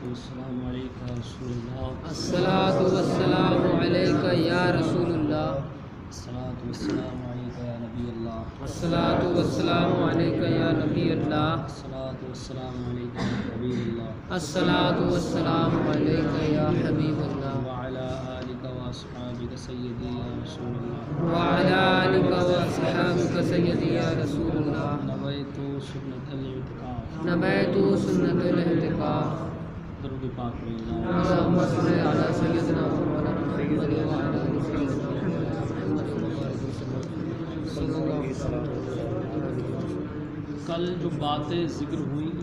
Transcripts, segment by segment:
والسلام علیک یا رسول اللہ، الصلاۃ والسلام علیک یا رسول اللہ، الصلاۃ والسلام علیک یا نبی اللہ، الصلاۃ والسلام علیک یا نبی اللہ، الصلاۃ والسلام علیک یا حبیب اللہ، الصلاۃ والسلام علیک یا حبیب اللہ، وعلی آلک واصحابک سیدی یا رسول اللہ، وعلی آلک واصحابک سیدی یا رسول اللہ، نبیت سنت الاعتکاف، نبیت سنت الاعتکاف، درود پاک پڑھیں اللہ۔ اللہم صل علی سیدنا مولانا محمد وعلی آلہ سیدنا محمد صلی اللہ علیہ وسلم۔ کل جو باتیں ذکر ہوئیں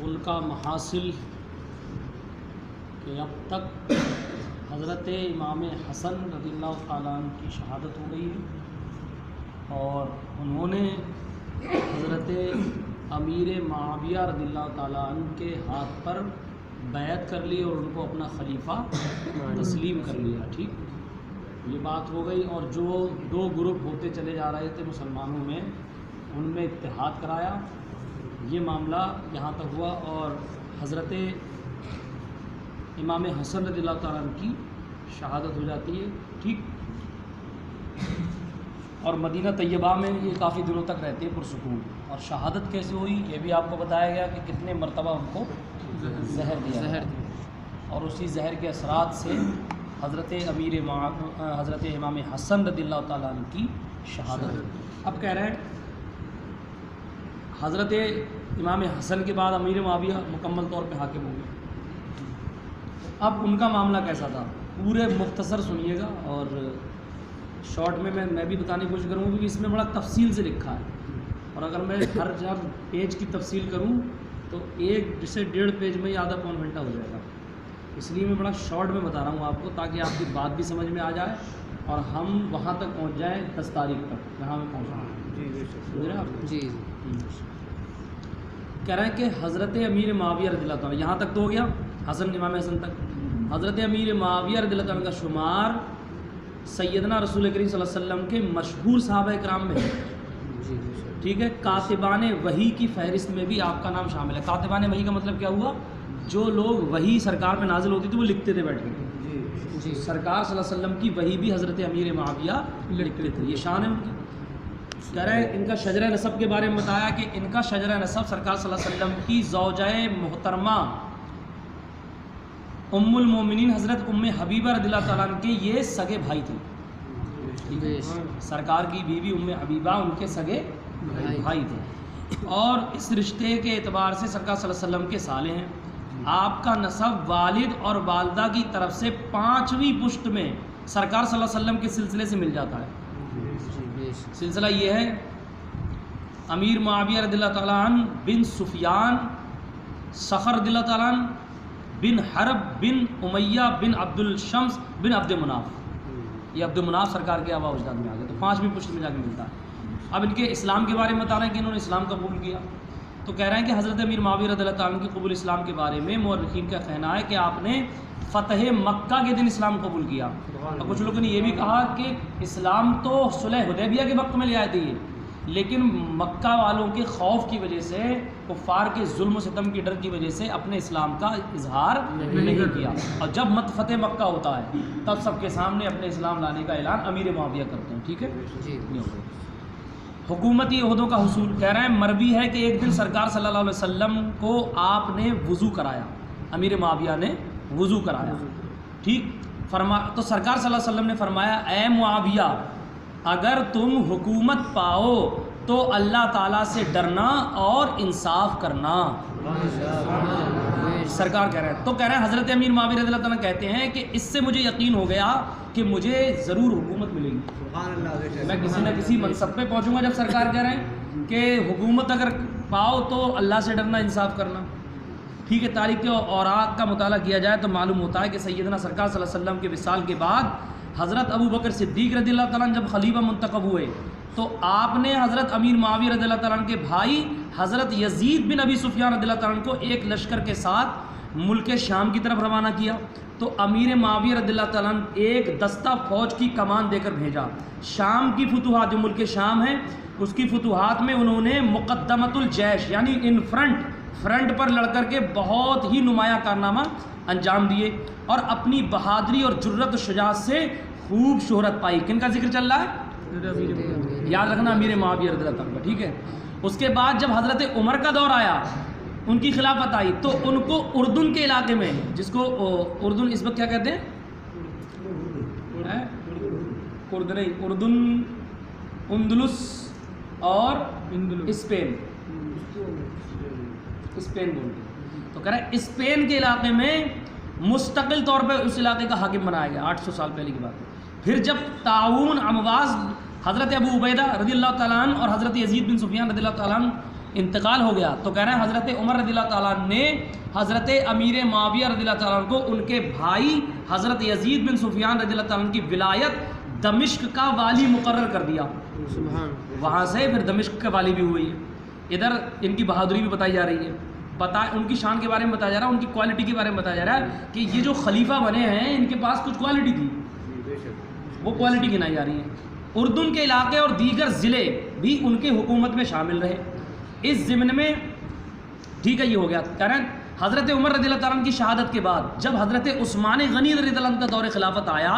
ان کا محاصل کہ اب تک حضرت امام حسن رضی اللہ تعالیٰ عنہ کی شہادت ہو گئی ہے اور انہوں نے حضرت امیر معاویہ رضی اللہ تعالیٰ عنہ کے ہاتھ پر بیعت کر لی اور ان کو اپنا خلیفہ تسلیم کر لیا۔ ٹھیک، یہ بات ہو گئی، اور جو دو گروپ ہوتے چلے جا رہے تھے مسلمانوں میں، ان میں اتحاد کرایا، یہ معاملہ یہاں تک ہوا اور حضرت امام حسن رضی اللہ تعالیٰ عنہ کی شہادت ہو جاتی ہے۔ ٹھیک، اور مدینہ طیبہ میں یہ کافی دنوں تک رہتے ہیں پرسکون۔ اور شہادت کیسے ہوئی یہ بھی آپ کو بتایا گیا کہ کتنے مرتبہ ان کو زہر دیا گیا، اور اسی زہر کے اثرات سے حضرت امام حسن رضی اللہ تعالیٰ عنہ کی شہادت ہوئی۔ اب کہہ رہے ہیں حضرت امام حسن کے بعد امیر معاویہ مکمل طور پہ حاکم ہو گئے۔ اب ان کا معاملہ کیسا تھا پورے مختصر سنیے گا، اور شارٹ میں بھی بتانے کی کوشش کروں گا کیونکہ اس میں بڑا تفصیل سے لکھا ہے، اور اگر میں ہر جب پیج کی تفصیل کروں تو 1 سے 1.5 پیج میں ہی آدھا پون گھنٹہ ہو جائے گا، اس لیے میں بڑا شارٹ میں بتا رہا ہوں آپ کو تاکہ آپ کی بات بھی سمجھ میں آ جائے اور ہم وہاں تک پہنچ جائیں 10 تاریخ تک جہاں میں پہنچا ہوں۔ جی کہہ رہے ہیں کہ حضرت امیر معاویہ رضی اللہ تعالیٰ، یہاں تک تو ہو گیا حسن امام حسن تک۔ حضرت امیر معاویہ رضی اللہ تعالیٰ کا شمار سیدنا رسول کریم صلی اللہ علیہ وسلم کے مشہور صحابہ کرام میں ہے۔ ٹھیک ہے، کاتبان وحی کی فہرست میں بھی آپ کا نام شامل ہے۔ کاتبان وحی کا مطلب کیا ہوا؟ جو لوگ وحی سرکار پہ نازل ہوتی تھی وہ لکھتے تھے بیٹھ کے، سرکار صلی اللہ علیہ وسلم کی وحی بھی حضرت امیر معاویہ لکھتے تھے، یہ شان ہے ان کی۔ کہہ رہے ہیں ان کا شجرہ نسب کے بارے میں بتایا کہ ان کا شجرہ نسب سرکار صلی اللہ علیہ وسلم کی زوجہ محترمہ ام المومنین حضرت ام حبیبہ رضی اللہ تعالیٰ عنہ کے یہ سگے بھائی تھے۔ سرکار کی بیوی ام حبیبہ ان کے سگے بھائی تھے، اور اس رشتے کے اعتبار سے سرکار صلی اللہ علیہ وسلم کے سالے ہیں۔ آپ کا نسب والد اور والدہ کی طرف سے 5ویں پشت میں سرکار صلی اللہ علیہ وسلم کے سلسلے سے مل جاتا ہے۔ سلسلہ یہ ہے امیر معاویہ رضی اللہ تعالیٰ عنہ بن سفیان صخر رضی اللہ تعالیٰ عنہ بن حرب بن امیہ بن عبد الشمس بن عبد مناف، یہ عبد مناف سرکار کے آباء و اجداد میں آ گئے، تو 5ویں پشت میں جا کے ملتا ہے۔ اب ان کے اسلام کے بارے میں بتا رہے ہیں کہ انہوں نے اسلام قبول کیا، تو کہہ رہے ہیں کہ حضرت امیر معاویہ رضی اللہ تعالیٰ عنہ کی قبول اسلام کے بارے میں مورخین کا کہنا ہے کہ آپ نے فتح مکہ کے دن اسلام قبول کیا، اور کچھ لوگوں نے یہ بھی کہا کہ اسلام تو صلح حدیبیہ کے وقت میں لے آئے تھے، لیکن مکہ والوں کے خوف کی وجہ سے، کفار کے ظلم و ستم کی ڈر کی وجہ سے اپنے اسلام کا اظہار نہیں کیا، اور جب فتح مکہ ہوتا ہے تب سب کے سامنے اپنے اسلام لانے کا اعلان امیر معاویہ کرتے ہیں۔ ٹھیک ہے، حکومتی عہدوں کا حصول، کہہ رہے ہیں مروی ہے کہ ایک دن سرکار صلی اللہ علیہ وسلم کو آپ نے وضو کرایا، امیر معاویہ نے وضو کرایا۔ ٹھیک، تو سرکار صلی اللہ علیہ وسلم نے فرمایا اے معاویہ، اگر تم حکومت پاؤ تو اللہ تعالیٰ سے ڈرنا اور انصاف کرنا۔ سرکار کہہ رہے ہیں، تو کہہ رہے ہیں حضرت امیر معاویہ رضی اللہ تعالیٰ کہتے ہیں کہ اس سے مجھے یقین ہو گیا کہ مجھے ضرور حکومت ملے گی، میں کسی نہ کسی منصب پہ پہنچوں گا۔ جب سرکار کہہ رہے ہیں کہ حکومت اگر پاؤ تو اللہ سے ڈرنا، انصاف کرنا۔ ٹھیک ہے، تاریخ کے اوراق کا مطالعہ کیا جائے تو معلوم ہوتا ہے کہ سیدنا سرکار صلی اللہ علیہ وسلم کے وصال کے بعد حضرت ابو بکر صدیق رضی اللہ تعالیٰ عنہ جب خلیفہ منتخب ہوئے تو آپ نے حضرت امیر معاویہ رضی اللہ تعالیٰ عنہ کے بھائی حضرت یزید بن ابی سفیان رضی اللہ تعالیٰ عنہ کو ایک لشکر کے ساتھ ملک شام کی طرف روانہ کیا، تو امیر معاویہ رضی اللہ تعالیٰ عنہ ایک دستہ فوج کی کمان دے کر بھیجا۔ شام کی فتوحات، جو ملک شام ہے اس کی فتوحات میں انہوں نے مقدمۃ الجیش یعنی ان فرنٹ فرنٹ پر لڑ کر کے بہت ہی نمایاں کارنامہ انجام دیے اور اپنی بہادری اور جرت و شجاعت سے خوب شہرت پائی. کن کا ذکر چل رہا ہے؟ یاد رکھنا امیر معاویہ رضی اللہ عنہ. ٹھیک ہے. اس کے بعد جب حضرت عمر کا دور آیا, ان کی خلافت آئی, تو ان کو اردن کے علاقے میں, جس کو اردن اس وقت کیا کہتے ہیں, اردن, اندلس اور اسپین بولتے ہیں, تو کہہ رہے ہیں اسپین کے علاقے میں مستقل طور پہ اس علاقے کا حاکم بنایا گیا 800 سال پہلے کی بات. پھر جب تعاون امواز حضرت ابو عبیدہ رضی اللہ تعالیٰ عنہ اور حضرت یزید بن سفیان رضی اللہ تعالیٰ عنہ انتقال ہو گیا, تو کہہ رہے ہیں حضرت عمر رضی اللہ تعالیٰ عنہ نے حضرت امیر معاویہ رضی اللہ تعالیٰ عنہ کو ان کے بھائی حضرت یزید بن سفیان رضی اللہ تعالیٰ عنہ کی ولایت دمشق کا والی مقرر کر دیا. وہاں سے پھر دمشق کا والی بھی ہوئی ہے. ادھر ان کی بہادری بھی بتائی جا رہی ہے, ان کی شان کے بارے میں بتایا جا رہا ہے, ان کی کوالٹی کے بارے میں بتایا جا رہا ہے کہ یہ جو خلیفہ بنے ہیں ان کے پاس کچھ کوالٹی تھی, وہ کوالٹی گنائی جا رہی ہے. اردن کے علاقے اور دیگر ضلع بھی ان کے حکومت میں شامل رہے. اس ضمن میں ٹھیک ہے یہ ہو گیا. کہہ رہے ہیں حضرت عمر رضی اللہ تعالیٰ عنہ کی شہادت کے بعد جب حضرت عثمان غنی رضی اللہ عنہ کا دور خلافت آیا,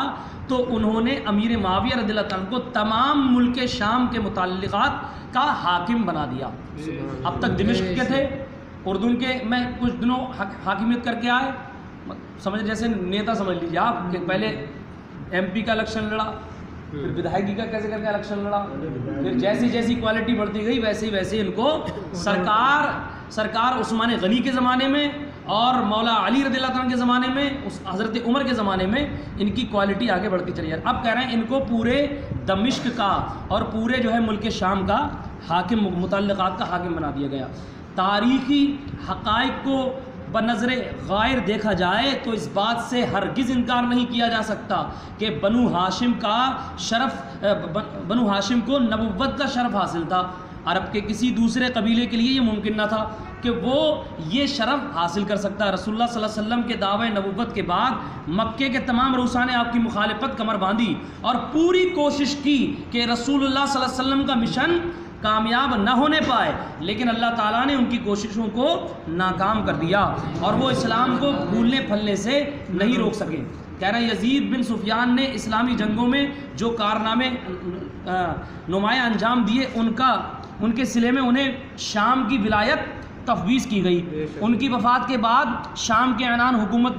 تو انہوں نے امیر معاویہ رضی اللہ تعالیٰ عنہ کو تمام ملک شام کے متعلقات کا حاکم بنا دیا. اب تک دمشق کے تھے, اردن کے میں کچھ دنوں حاکمیت کر کے آئے, سمجھ جیسے نیتا سمجھ لیجیے آپ کہ پہلے ایم پی کا الیکشن لڑا, پھر ودھائکی کا کیسے کر کے الیکشن لڑا, پھر جیسی جیسی کوالٹی بڑھتی گئی ویسے ویسے ان کو سرکار عثمان غنی کے زمانے میں اور مولا علی رضی اللہ عنہ کے زمانے میں, حضرت عمر کے زمانے میں ان کی کوالٹی آگے بڑھتی چلی جائے. اب کہہ رہے ہیں ان کو پورے دمشق کا اور پورے جو ہے ملک شام کا حاکم, متعلقات کا حاکم بنا دیا گیا. تاریخی حقائق کو بنظر غائر دیکھا جائے تو اس بات سے ہرگز انکار نہیں کیا جا سکتا کہ بنو ہاشم کو نبوت کا شرف حاصل تھا. عرب کے کسی دوسرے قبیلے کے لیے یہ ممکن نہ تھا کہ وہ یہ شرف حاصل کر سکتا. رسول اللہ صلی اللہ علیہ وسلم کے دعوی نبوت کے بعد مکے کے تمام رؤساء نے آپ کی مخالفت کمر باندھی اور پوری کوشش کی کہ رسول اللہ صلی اللہ علیہ وسلم کا مشن کامیاب نہ ہونے پائے, لیکن اللہ تعالیٰ نے ان کی کوششوں کو ناکام کر دیا اور وہ اسلام کو پھولنے پھلنے سے نہیں روک سکے. کہہ رہے ہیں یزید بن سفیان نے اسلامی جنگوں میں جو کارنامے نمایاں انجام دیے, ان کے صلے میں انہیں شام کی ولایت تفویض کی گئی. ان کی وفات کے بعد شام کے عنان حکومت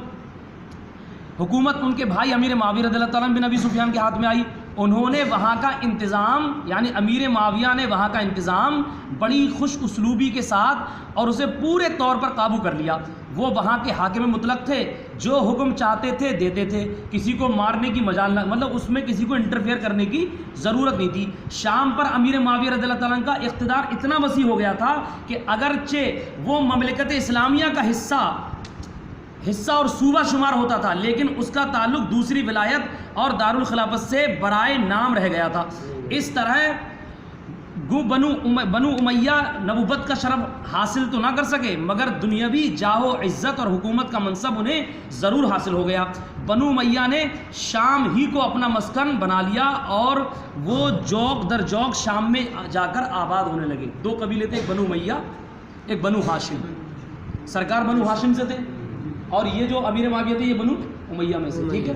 ان کے بھائی امیر معاویہ رضی اللہ تعالیٰ بن ابی سفیان کے ہاتھ میں آئی. انہوں نے وہاں کا انتظام, یعنی امیر معاویہ نے وہاں کا انتظام بڑی خوش اسلوبی کے ساتھ اور اسے پورے طور پر قابو کر لیا. وہ وہاں کے حاکم مطلق تھے, جو حکم چاہتے تھے دیتے تھے, کسی کو مارنے کی مجال نہ, مطلب اس میں کسی کو انٹرفیئر کرنے کی ضرورت نہیں تھی. شام پر امیر معاویہ رضی اللہ تعالیٰ کا اقتدار اتنا وسیع ہو گیا تھا کہ اگرچہ وہ مملکت اسلامیہ کا حصہ اور صوبہ شمار ہوتا تھا, لیکن اس کا تعلق دوسری ولایت اور دارالخلافت سے برائے نام رہ گیا تھا. اس طرح بنو امیہ نبوت کا شرف حاصل تو نہ کر سکے, مگر دنیاوی جاہ و عزت اور حکومت کا منصب انہیں ضرور حاصل ہو گیا. بنو امیہ نے شام ہی کو اپنا مسکن بنا لیا اور وہ جوق در جوق شام میں جا کر آباد ہونے لگے. دو قبیلے تھے, ایک بنو امیہ ایک بنو ہاشم. سرکار بنو ہاشم سے تھے اور یہ جو امیر معاویہ تھے یہ بنو امیہ میں سے. ٹھیک ہے,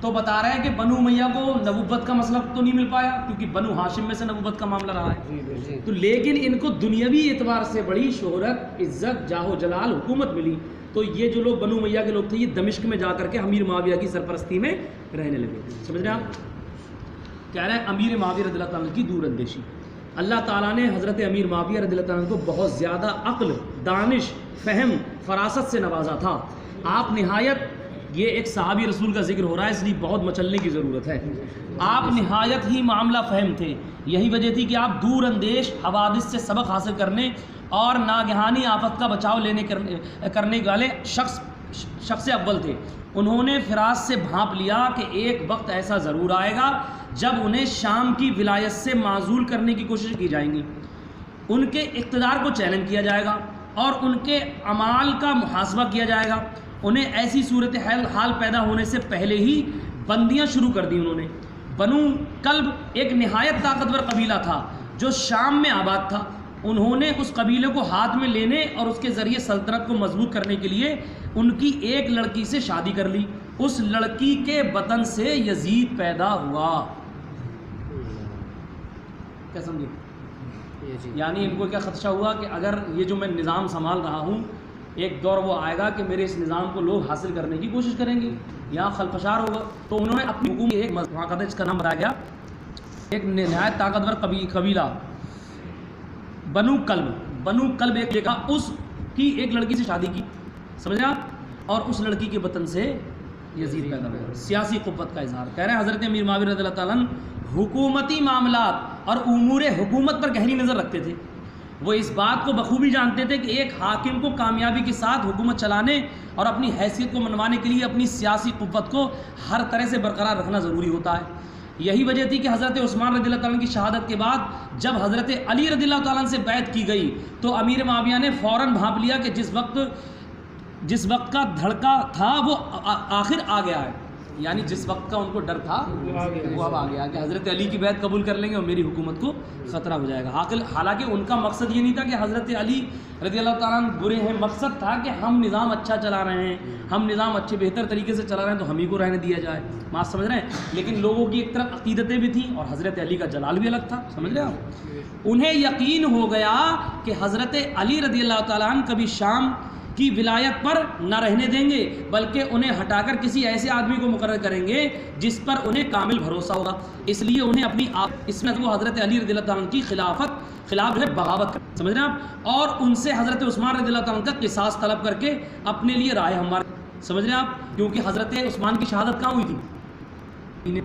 تو بتا رہے ہیں کہ بنو امیہ کو نبوت کا مسئلہ تو نہیں مل پایا کیونکہ بنو ہاشم میں سے نبوت کا معاملہ رہا ہے. تو لیکن ان کو دنیاوی اعتبار سے بڑی شہرت, عزت, جاہ و جلال, حکومت ملی. تو یہ جو لوگ بنو امیہ کے لوگ تھے یہ دمشق میں جا کر کے امیر معاویہ کی سرپرستی میں رہنے لگے. سمجھ رہے ہیں آپ؟ کہہ رہے ہیں امیر معاویہ رضی اللہ تعالیٰ کی دور اندیشی. اللہ تعالیٰ نے حضرت امیر معاویہ رضی اللہ تعالیٰ کو بہت زیادہ عقل, دانش, فہم, فراست سے نوازا تھا. آپ نہایت, یہ ایک صحابی رسول کا ذکر ہو رہا ہے اس لیے بہت مچلنے کی ضرورت ہے. آپ نہایت ہی معاملہ فہم تھے. یہی وجہ تھی کہ آپ دور اندیش حوادث سے سبق حاصل کرنے اور ناگہانی آفت کا بچاؤ کرنے والے شخص اول تھے. انہوں نے فراز سے بھانپ لیا کہ ایک وقت ایسا ضرور آئے گا جب انہیں شام کی ولایت سے معزول کرنے کی کوشش کی جائیں گی, ان کے اقتدار کو چیلنج کیا جائے گا اور ان کے اعمال کا محاسبہ کیا جائے گا. انہیں ایسی صورت حال پیدا ہونے سے پہلے ہی بندیاں شروع کر دی انہوں نے. بنو کلب ایک نہایت طاقتور قبیلہ تھا جو شام میں آباد تھا. انہوں نے اس قبیلے کو ہاتھ میں لینے اور اس کے ذریعے سلطنت کو مضبوط کرنے کے لیے ان کی ایک لڑکی سے شادی کر لی. اس لڑکی کے بطن سے یزید پیدا ہوا. کیا سمجھے؟ یعنی ان کو کیا خدشہ ہوا کہ اگر یہ جو میں نظام سنبھال رہا ہوں ایک دور وہ آئے گا کہ میرے اس نظام کو لوگ حاصل کرنے کی کوشش کریں گے, یہاں خلفشار ہوگا. تو انہوں نے اپنی حکومت ایک وہاں اس کا نام بتایا گیا, ایک نہایت طاقتور قبیلہ بنو کلب ایک جگہ, اس کی ایک لڑکی سے شادی کی, سمجھ آپ, اور اس لڑکی کے بطن سے یزید پیدا ہوا. سیاسی قوت کا اظہار. کہہ رہے ہیں حضرت امیر معاویہ رضی اللہ تعالیٰ عنہ حکومتی معاملات اور امور حکومت پر گہری نظر رکھتے تھے. وہ اس بات کو بخوبی جانتے تھے کہ ایک حاکم کو کامیابی کے ساتھ حکومت چلانے اور اپنی حیثیت کو منوانے کے لیے اپنی سیاسی قوت کو ہر طرح سے برقرار رکھنا ضروری ہوتا ہے. یہی وجہ تھی کہ حضرت عثمان رضی اللہ تعالیٰ عنہ کی شہادت کے بعد جب حضرت علی رضی اللہ تعالیٰ عنہ سے بیعت کی گئی تو امیر معاویہ نے فوراً بھانپ لیا کہ جس وقت کا دھڑکا تھا وہ آخر آ گیا ہے. یعنی جس وقت کا ان کو ڈر تھا وہ اب آ گیا کہ حضرت علی کی بیعت قبول کر لیں گے اور میری حکومت کو خطرہ ہو جائے گا. حالانکہ ان کا مقصد یہ نہیں تھا کہ حضرت علی رضی اللہ تعالیٰ عنہ برے ہیں, مقصد تھا کہ ہم نظام اچھا چلا رہے ہیں, ہم نظام اچھے بہتر طریقے سے چلا رہے ہیں تو ہم ہی کو رہنے دیا جائے. بات سمجھ رہے ہیں؟ لیکن لوگوں کی ایک طرف عقیدتیں بھی تھیں اور حضرت علی کا جلال بھی الگ تھا, سمجھ رہے آپ. انہیں یقین ہو گیا کہ حضرت علی رضی اللہ تعالیٰ عنہ کبھی شام کی ولایت پر نہ رہنے دیں گے بلکہ انہیں ہٹا کر کسی ایسے آدمی کو مقرر کریں گے جس پر انہیں کامل بھروسہ ہوگا. اس لیے انہیں اپنی اس میں وہ حضرت علی رضی اللہ تعالیٰ عنہ کی خلاف جو ہے بغاوت کر, سمجھ رہے ہیں آپ, اور ان سے حضرت عثمان رضی اللہ تعالیٰ عنہ کا قصاص طلب کر کے اپنے لیے رائے ہموار, سمجھ رہے ہیں آپ, کیونکہ حضرت عثمان کی شہادت کہاں ہوئی تھی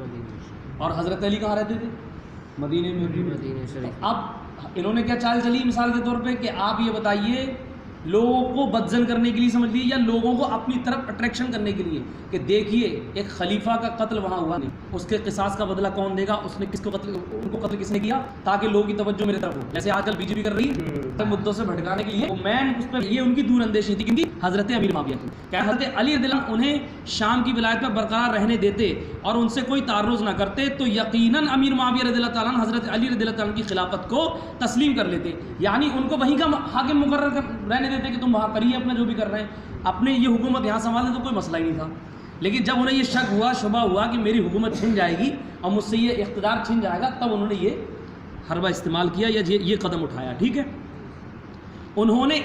اور حضرت علی کہاں رہتے تھے؟ مدینے میں. اب انہوں نے کیا چال چلی مثال کے طور پہ کہ آپ یہ بتائیے لوگوں کو بدزن کرنے کے لیے سمجھ لیے یا لوگوں کو اپنی طرف اٹریکشن کرنے کے لیے کہ دیکھیے ایک خلیفہ کا قتل وہاں ہوا نہیں, اس کے قصاص کا بدلہ کون دے گا, اس نے کس کو قتل, ان کو قتل کس نے کیا, تاکہ لوگوں کی توجہ میرے طرف ہو. جیسے آج کل بی جے پی کر رہی ہے مدعوں سے بھٹکانے کے لیے, مین اس پہ یہ ان کی دور اندیشی تھی کیونکہ حضرت امیر معاویہ کی کہ حضرت علی رضی اللہ عنہ انہیں شام کی ولایت پر برقرار رہنے دیتے اور ان سے کوئی تعرض نہ کرتے تو یقیناً امیر معاویہ رضی اللہ تعالیٰ عنہ حضرت علی رضی اللہ تعالیٰ عنہ کی خلافت کو تسلیم کر لیتے. یعنی ان کو وہیں کا حاکم مقرر رہنے دیتے کہ تم وہاں کریے اپنا جو بھی کر رہے ہیں, اپنے یہ حکومت یہاں سنبھالیں تو کوئی مسئلہ ہی نہیں تھا. لیکن جب انہیں یہ شک ہوا, شبہ ہوا کہ میری حکومت چھن جائے گی اور مجھ سے یہ اقتدار چھن جائے گا, تب انہوں نے یہ حربہ استعمال کیا یا یہ قدم اٹھایا. ٹھیک ہے, انہوں نے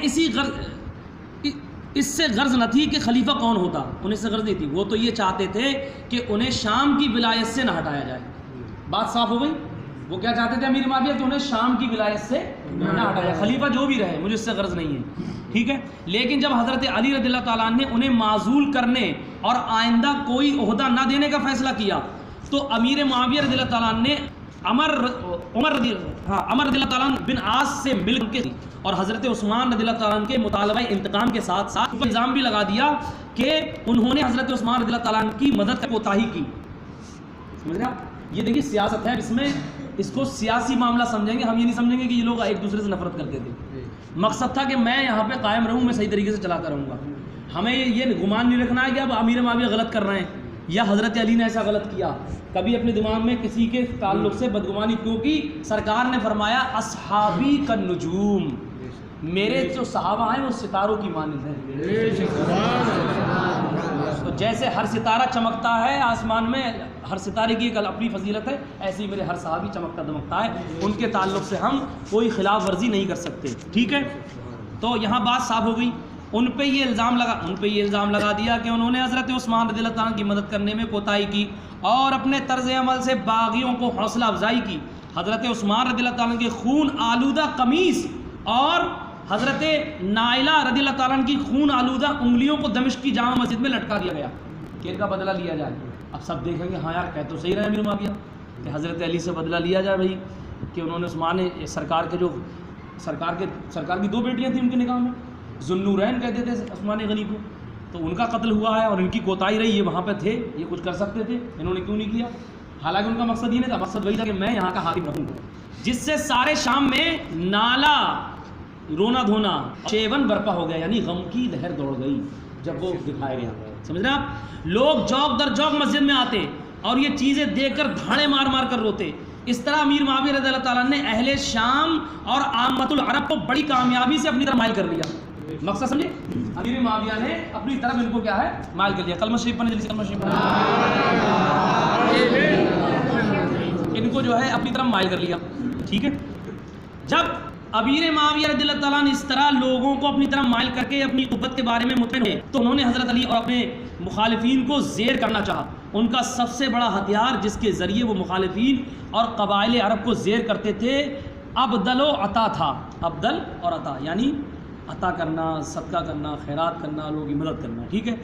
اس سے غرض نہ تھی کہ خلیفہ کون ہوتا, انہیں اس سے غرض نہیں تھی. وہ تو یہ چاہتے تھے کہ انہیں شام کی ولایت سے نہ ہٹایا جائے. بات صاف ہو گئی. وہ کیا چاہتے تھے امیر معاویہ کہ انہیں شام کی ولایت سے نہ ہٹایا جائے, خلیفہ جو بھی رہے مجھے اس سے غرض نہیں ہے. ٹھیک ہے, لیکن جب حضرت علی رضی اللہ تعالیٰ عنہ نے انہیں معزول کرنے اور آئندہ کوئی عہدہ نہ دینے کا فیصلہ کیا تو امیر معاویہ رضی اللہ تعالیٰ عنہ نے عمر رضی اللہ تعالیٰ عنہ بن عاص سے مل کے اور حضرت عثمان رضی اللہ تعالیٰ عنہ کے مطالبہ انتقام کے ساتھ ساتھ الزام بھی لگا دیا کہ انہوں نے حضرت عثمان رضی اللہ تعالیٰ عنہ کی مدد کو کوتاہی کی. سمجھ رہے آپ, یہ دیکھیے سیاست ہے, اس میں اس کو سیاسی معاملہ سمجھیں گے, ہم یہ نہیں سمجھیں گے کہ یہ لوگ ایک دوسرے سے نفرت کرتے تھے. مقصد تھا کہ میں یہاں پہ قائم رہوں, میں صحیح طریقے سے چلاتا رہوں گا. ہمیں یہ گمان نہیں رکھنا ہے کہ اب امیر معاویہ غلط کر رہے ہیں یا حضرت علی نے ایسا غلط کیا. کبھی اپنے دماغ میں کسی کے تعلق سے بدگمانی, کیونکہ سرکار نے فرمایا اصحابی کالنجوم, میرے جو صحابہ ہیں وہ ستاروں کی مانند ہیں. تو جیسے ہر ستارہ چمکتا ہے آسمان میں, ہر ستارے کی ایک اپنی فضیلت ہے, ایسے ہی میرے ہر صحابی چمکتا دمکتا ہے. ان کے تعلق سے ہم کوئی خلاف ورزی نہیں کر سکتے. ٹھیک ہے, تو یہاں بات صاف ہو گئی. ان پہ یہ الزام لگا دیا کہ انہوں نے حضرت عثمان رضی اللہ تعالیٰ کی مدد کرنے میں کوتاہی کی اور اپنے طرز عمل سے باغیوں کو حوصلہ افزائی کی. حضرت عثمان رضی اللہ تعالیٰ کے خون آلودہ قمیص اور حضرت نائلہ رضی اللہ تعالیٰ کی خون آلودہ انگلیوں کو دمشق کی جامع مسجد میں لٹکا دیا گیا کہ ان کا بدلہ لیا جائے. اب سب دیکھیں گے ہاں یار کہہ تو صحیح رہے امیر معاویہ کہ حضرت علی سے بدلہ لیا جائے بھائی, کہ انہوں نے عثمان سرکار کے جو سرکار کی 2 بیٹیاں تھیں ان کے نکاح میں, ذوالنورین کہتے تھے عثمان غنی کو, تو ان کا قتل ہوا ہے اور ان کی کوتاہی رہی, یہ وہاں پہ تھے, یہ کچھ کر سکتے تھے, انہوں نے کیوں نہیں کیا. حالانکہ ان کا مقصد یہ نہیں تھا, مقصد وہی تھا کہ میں یہاں کا حاکم رہوں, جس سے سارے شام میں نالا, رونا دھونا, شیون برپا ہو گیا, یعنی غم کی لہر دوڑ گئی جب وہ دکھایا گیا. سمجھ رہے آپ, لوگ جوک در جوک مسجد میں آتے اور یہ چیزیں دیکھ کر دھاڑے مار مار کر روتے اس طرح امیر معاویہ رضی اللہ تعالیٰ نے اہل شام اور عامۃ العرب کو بڑی کامیابی سے اپنی طرف مائل کر لیا. مقصد سمجھے؟ امیر معاویہ نے اپنی طرف ان کو کیا ہے مائل کر لیا. کلمہ شریف پڑھنے جلدی سے کلمہ شریف ان کو جو ہے اپنی طرف مائل کر لیا. ٹھیک ہے. جب امیر معاویہ رضی اللہ تعالیٰ نے اس طرح لوگوں کو اپنی طرف مائل کر کے اپنی قوت کے بارے میں مطمئن ہوئے تو انہوں نے حضرت علی اور اپنے مخالفین کو زیر کرنا چاہا. ان کا سب سے بڑا ہتھیار جس کے ذریعے وہ مخالفین اور قبائل عرب کو زیر کرتے تھے ابدل و عطا تھا. ابدل اور عطا یعنی عطا کرنا، صدقہ کرنا، خیرات کرنا، لوگوں کی مدد کرنا. ٹھیک ہے.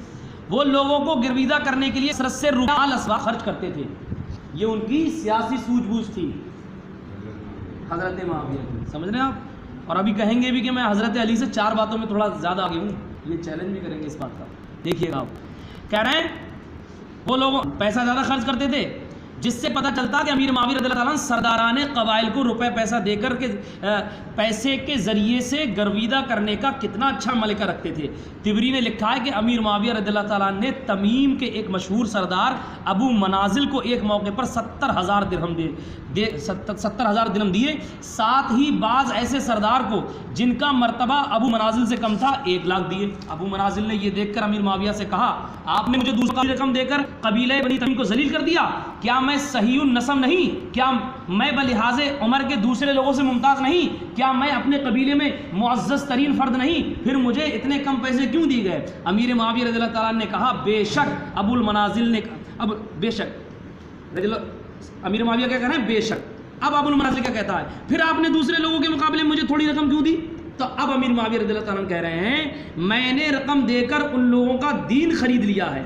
وہ لوگوں کو گرویدہ کرنے کے لیے کثرت سے روپیہ اسباق خرچ کرتے تھے. یہ ان کی سیاسی سوجھ بوجھ تھی حضرت معاویہ کی. سمجھ رہے ہیں آپ؟ اور ابھی کہیں گے بھی کہ میں حضرت علی سے 4 باتوں میں تھوڑا زیادہ آگے ہوں. یہ چیلنج بھی کریں گے اس بات کا. دیکھیے گا آپ کہہ رہے ہیں وہ لوگ پیسہ زیادہ خرچ کرتے تھے جس سے پتہ چلتا کہ امیر معاویہ رضی اللہ تعالیٰ سرداران قبائل کو روپے پیسہ دے کر کے پیسے کے ذریعے سے گرویدہ کرنے کا کتنا اچھا ملکہ رکھتے تھے. طبری نے لکھا ہے کہ امیر معاویہ رضی اللہ تعالیٰ نے تمیم کے ایک مشہور سردار ابو منازل کو ایک موقع پر 70,000 درہم 70,000 درہم دیے. ساتھ ہی بعض ایسے سردار کو جن کا مرتبہ ابو منازل سے کم تھا 1 لاکھ دیے. ابو منازل نے یہ دیکھ کر امیر معاویہ سے کہا آپ نے مجھے دوسری رقم دے کر قبیلہ بنی تمیم کو ذلیل کر دیا. کیا میں صحیح النسب نہیں؟ کیا میں بلحاظ عمر کے دوسرے لوگوں سے ممتاز نہیں؟ کیا میں اپنے قبیلے میں معزز ترین فرد نہیں؟ پھر مجھے اتنے کم پیسے کیوں دیے گئے؟ امیر معاویہ رضی اللہ تعالیٰ نے کہا بے شک ابو المنازل نے اب بے شک امیر معاویہ کیا کہہ رہے ہیں بے شک. اب ابو المنازل کیا کہتا ہے پھر آپ نے دوسرے لوگوں کے مقابلے میں مجھے تھوڑی رقم کیوں دی؟ تو اب امیر معاویہ رضی اللہ تعالیٰ کہہ رہے ہیں میں نے رقم دے کر ان لوگوں کا دین خرید لیا ہے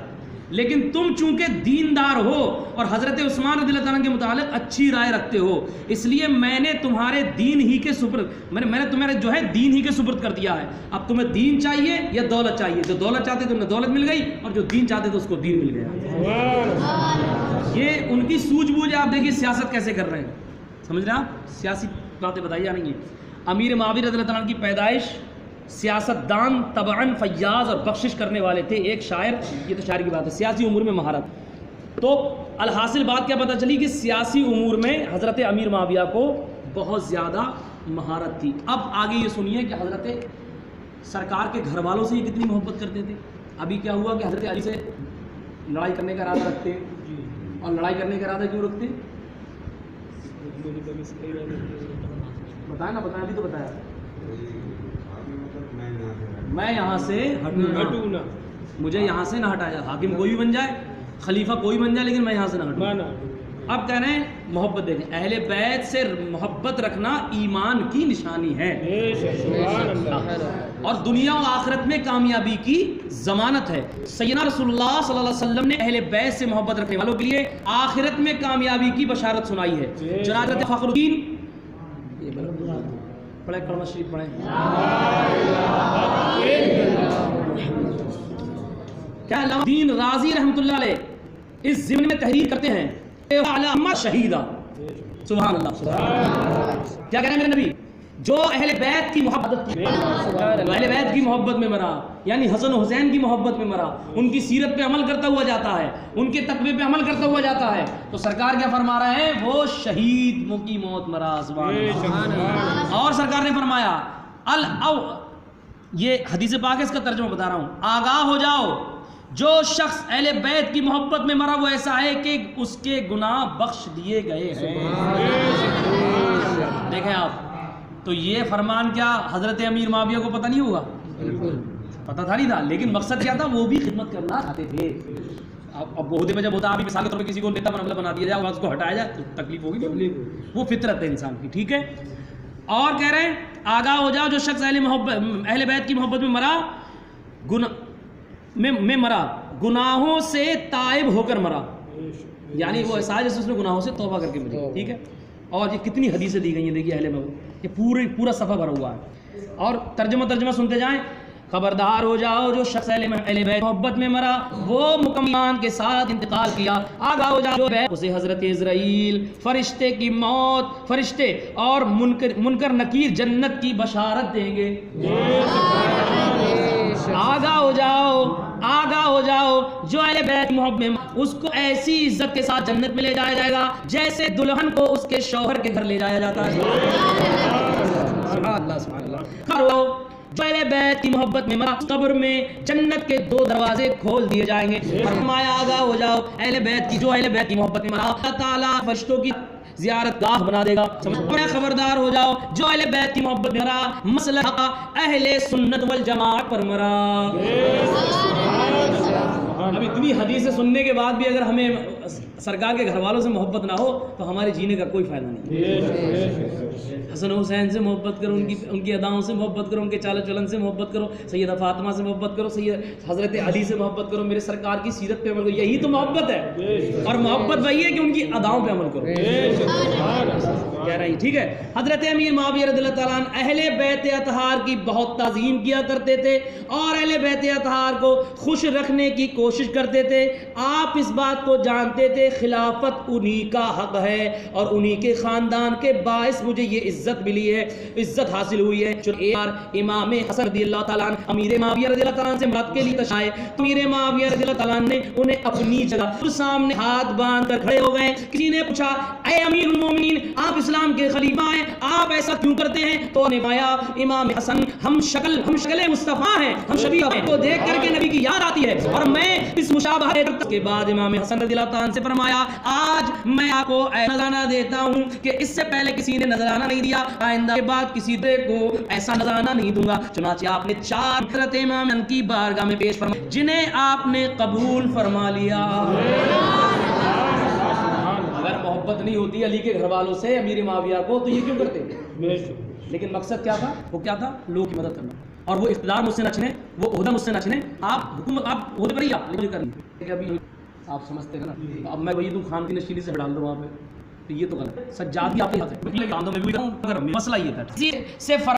لیکن تم چونکہ دیندار ہو اور حضرت عثمان رضی اللہ تعالیٰ کے متعلق اچھی رائے رکھتے ہو اس لیے میں نے تمہارے دین ہی کے سپرد میں نے تمہارے جو ہے دین ہی کے سپرد کر دیا ہے. اب تمہیں دین چاہیے یا دولت چاہیے؟ جو دولت چاہتے تمہیں دولت مل گئی اور جو دین چاہتے تو اس کو دین مل گیا. یہ ان کی سوجھ بوجھ. آپ دیکھیے سیاست کیسے کر رہے ہیں. سمجھ رہے ہیں آپ؟ سیاسی باتیں بتائی جا رہی ہیں. امیر معاویہ رضی اللہ تعالیٰ کی پیدائش سیاست دان طبعاً فیاض اور بخشش کرنے والے تھے. ایک شاعر، یہ تو شاعر کی بات ہے، سیاسی امور میں مہارت. تو الحاصل بات کیا پتہ چلی کہ سیاسی امور میں حضرت امیر معاویہ کو بہت زیادہ مہارت تھی. اب آگے یہ سنیے کہ حضرت سرکار کے گھر والوں سے یہ کتنی محبت کرتے تھے. ابھی کیا ہوا کہ حضرت علی سے لڑائی کرنے کا ارادہ رکھتے اور لڑائی کرنے کا ارادہ کیوں رکھتے؟ بتائیں نا، بتائیں. ابھی تو بتایا میں یہاں سے ہٹوں نا، مجھے یہاں سے نہ ہٹایا. حاکم کوئی بھی بن جائے، خلیفہ کوئی بن جائے، لیکن میں یہاں سے نہ ہٹوں. اب کہہ رہے ہیں محبت دیکھیں، اہل بیت سے محبت رکھنا ایمان کی نشانی ہے اور دنیا و آخرت میں کامیابی کی ضمانت ہے. سیدنا رسول اللہ صلی اللہ علیہ وسلم نے اہل بیت سے محبت رکھنے والوں کے لیے آخرت میں کامیابی کی بشارت سنائی ہے. جناب فخر الدین پڑھے کلمہ شریف پڑھیں. کیا علامہ الدین رازی رحمۃ اللہ علیہ اس ضمن میں تحریر کرتے ہیں علامہ شہیدہ. سبحان اللہ. کیا کہہ رہے ہیں میرے نبی؟ جو اہل بیت کی محبت کی، اہل بیت کی محبت میں مرا، یعنی حسن و حسین کی محبت میں مرا، ان کی سیرت پہ عمل کرتا ہوا جاتا ہے، ان کے تقوی پہ عمل کرتا ہوا جاتا ہے، تو سرکار کیا فرما رہے ہیں؟ وہ شہید کی موت مرا. سبحان اللہ. اور سرکار نے فرمایا یہ حدیث پاک ہے، اس کا ترجمہ بتا رہا ہوں. آگاہ ہو جاؤ، جو شخص اہل بیت کی محبت میں مرا وہ ایسا ہے کہ اس کے گناہ بخش دیے گئے ہیں. دیکھیں آپ، تو یہ فرمان کیا حضرت امیر معاویہ کو پتہ نہیں ہوگا؟ پتہ تھا، نہیں تھا، لیکن مقصد کیا تھا؟ وہ بھی خدمت کرنا چاہتے تھے. اب عہدے پہ جب ہوتا ہے، مثال کے طور پہ کسی کو نیتا بنا دیا جائے، اس کو ہٹایا جائے تو تکلیف ہوگی. وہ فطرت ہے انسان کی. ٹھیک ہے. اور کہہ رہے ہیں آگاہ ہو جاؤ، جو شخص اہل بیت کی محبت میں مرا گناہوں سے تائب ہو کر مرا، یعنی وہ ایسا ہے جیسے اس نے گناہوں سے توبہ کر کے مری. ٹھیک ہے. اور یہ کتنی حدیثیں دی گئی ہیں دیکھیے اہل میں، یہ پورا صفحہ بھرا ہوا ہے. اور ترجمہ سنتے جائیں. خبردار ہو جاؤ، جو شخص اہل بیت محبت میں مرا وہ مکمل کے ساتھ انتقال کیا. آگاہ ہو جاؤ، اسے حضرت عزرائیل فرشتے کی موت، فرشتے اور منکر نکیر جنت کی بشارت دیں گے. آگاہ ہو جاؤ، جو اہل بیت محبت میں اس کو ایسی عزت کے ساتھ جنت میں لے جایا جائے گا جیسے دلہن کو اس کے شوہر کے گھر لے جایا جاتا ہے. سبحان اللہ سبحان اللہ. جو اہل بیت کی محبت میں مرا قبر میں جنت کے 2 دروازے کھول دیے جائیں گے. فرمایا آگاہ ہو جاؤ اہل بیت کی، جو اہل بیت کی محبت میں مرا اللہ تعالیٰ فرشتوں کی زیارت گاہ بنا دے گا. خبردار ہو جاؤ جو اہل بیت کی محبت میں مرا مسلک اہل سنت والجماعت پر مرا. اب اتنی حدیثیں سننے کے بعد بھی اگر ہمیں سرکار کے گھر والوں سے محبت نہ ہو تو ہمارے جینے کا کوئی فائدہ نہیں. حسن حسین سے محبت کرو، ان کی اداؤں سے محبت کرو، ان کے چال و چلن سے محبت کرو، سیدہ فاطمہ سے محبت کرو، سید حضرت علی سے محبت کرو، میرے سرکار کی سیرت پہ عمل کرو. یہی تو محبت ہے. اور محبت وہی ہے کہ ان کی اداؤں پہ عمل کرو. کہہ رہی ٹھیک ہے. حضرت امیر معاویہ رضی اللہ تعالیٰ عنہ اہل بیت اطہار کی بہت تعظیم کیا کرتے تھے اور اہل بیت اطہار کو خوش رکھنے کی کوشش کرتے تھے. آپ اس بات کو جانتے تھے خلافت انہی کا حق ہے اور انہی کے خاندان کے باعث مجھے یہ عزت ملی ہے، عزت حاصل ہوئی ہے. ایک بار امام حسن رضی اللہ تعالیٰ عنہ امیر معاویہ رضی اللہ تعالیٰ عنہ سے مدد کے لیے تشائے. امیر معاویہ رضی اللہ تعالیٰ عنہ نے انہیں اپنی جگہ سامنے ہاتھ باندھ کر کھڑے ہو گئے. کسی نے پوچھا اے امیر المومنین آپ اسلام کے خلیفہ ہیں، آپ ایسا کیوں کرتے ہیں؟ تو نے فرمایا امام حسن ہم شکل مصطفیٰ ہیں، ہم شبیہ کو دیکھ کر کے نبی کی یاد آتی ہے اور میں اس مشابہت کے بعد امام حسن رضی اللہ تعالیٰ عنہ سے فرمایا آج میں آپ کو نذرانہ دیتا ہوں کہ اس سے پہلے کسی نے نذرانہ نہیں دیا، آئندہ کے بعد کسی کو ایسا نذرانہ نہیں دوں گا. چنانچہ آپ نے 4 حضرت امام کی بارگاہ میں پیش فرمایا جنہیں آپ نے قبول فرما لیا. اگر محبت نہیں ہوتی علی کے گھر والوں سے امیر معاویہ کو تو یہ کیوں کرتے؟ لیکن مقصد کیا تھا؟ وہ کیا تھا؟ لوگوں کی مدد کرنا. اور وہ اقتدار مجھ سے نہ چھنے، وہ عہدہ مجھ سے نہ چھنے. آپ حکومت آپ عہدے پر ہی آپ لیکن کریں ابھی آپ سمجھتے ہیں نا. اب میں وہی دوں خان کی نشیلی سے ڈال دوں وہاں پہ تو یہ تو غلط ہے. سجاد بھی آپ کے ہاتھ ہے. مسئلہ یہ تھا.